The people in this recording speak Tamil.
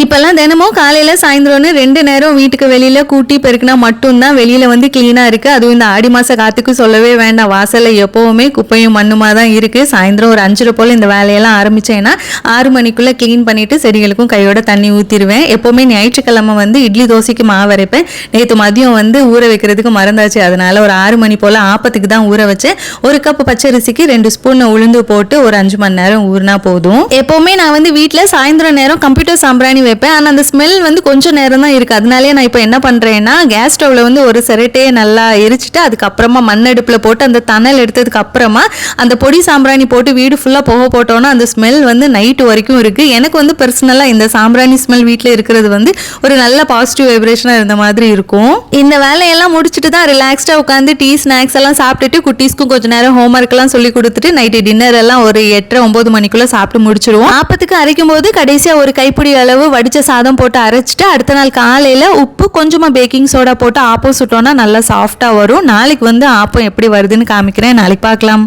இப்பெல்லாம் தினமும் காலையில சாயந்தரம்னு 2 நேரம் வீட்டுக்கு வெளியில கூட்டி பெருக்கினா மட்டும்தான் வெளியில வந்து கிளீனா இருக்கு. அதுவும் இந்த ஆடி மாச காத்துக்கு சொல்லவே வேண்டாம். வாசல்ல எப்பவுமே குப்பையும் மண்ணுமா தான் இருக்கு. சாயந்தரம் ஒரு 5:30 போல இந்த வேலையெல்லாம் ஆரம்பிச்சேன்னா 6 மணிக்குள்ள கிளீன் பண்ணிட்டு செடிகளுக்கும் கையோட தண்ணி ஊத்திடுவேன். எப்பவுமே ஞாயிற்றுக்கிழமை வந்து இட்லி தோசைக்கு மாவு அரைப்பேன். நேற்று மதியம் வந்து ஊற வைக்கிறதுக்கு மறந்தாச்சு. அதனால ஒரு 6 மணி போல ஆப்பத்துக்கு தான் ஊற வச்சேன். 1 கப் பச்சரிசிக்கு 2 ஸ்பூன் உளுந்து போட்டு ஒரு 5 மணி நேரம் ஊறினா போதும். எப்பவுமே நான் வந்து வீட்டுல சாயந்தரம் நேரம் கம்ப்யூட்டர் சாம்பிராணி வைப்பேன். ஆனா அந்த ஸ்மெல் வந்து கொஞ்சம் நேரம் தான் இருக்கு. அதனாலே நான் இப்போ என்ன பண்றேன்னா கேஸ் ஸ்டவ்ல வந்து ஒரு சிரட்டையை நல்லா எரிச்சிட்டு அதுக்கப்புறமா மண்ணடுப்புல போட்டு அந்த தணல் எடுத்ததுக்கு அப்புறமா அந்த பொடி சாம்பிராணி போட்டு வீடு ஃபுல்லா புகை போட்டோம்னா அந்த ஸ்மெல் வந்து நைட்டு வரைக்கும் இருக்கு. எனக்கு வந்து பர்சனலா இந்த சாம்பிராணி ஸ்மெல் வீட்டில் இருக்கிறது வந்து ஒரு நல்ல பாசிட்டிவ் வைப்ரேஷனா இருந்த மாதிரி இருக்கும். இந்த வேலையெல்லாம் முடிச்சுட்டு தான் ரிலாக்ஸ்டா உட்காந்து டீ ஸ்நாக்ஸ் எல்லாம் சாப்பிட்டுட்டு குட்டீஸ்க்கும் கொஞ்ச நேரம் ஹோம்ஒர்க் எல்லாம் சொல்லி கொடுத்துட்டு நைட்டு டின்னர் எல்லாம் ஒரு 8:30-9 மணிக்குள்ள சாப்பிட்டு முடிச்சிருவோம். ஆப்பத்துக்கு அரைக்கும் போது கடைசியா ஒரு கைப்பிடி அளவு வடிச்ச சாதம் போட்டு அரைச்சிட்டு அடுத்த நாள் காலையில உப்பு கொஞ்சமா பேக்கிங் சோடா போட்டு ஆப்பம் சுட்டோம்னா நல்லா சாஃப்டா வரும். நாளைக்கு வந்து ஆப்பம் எப்படி வருதுன்னு காமிக்கிறேன். நாளைக்கு பார்க்கலாம்.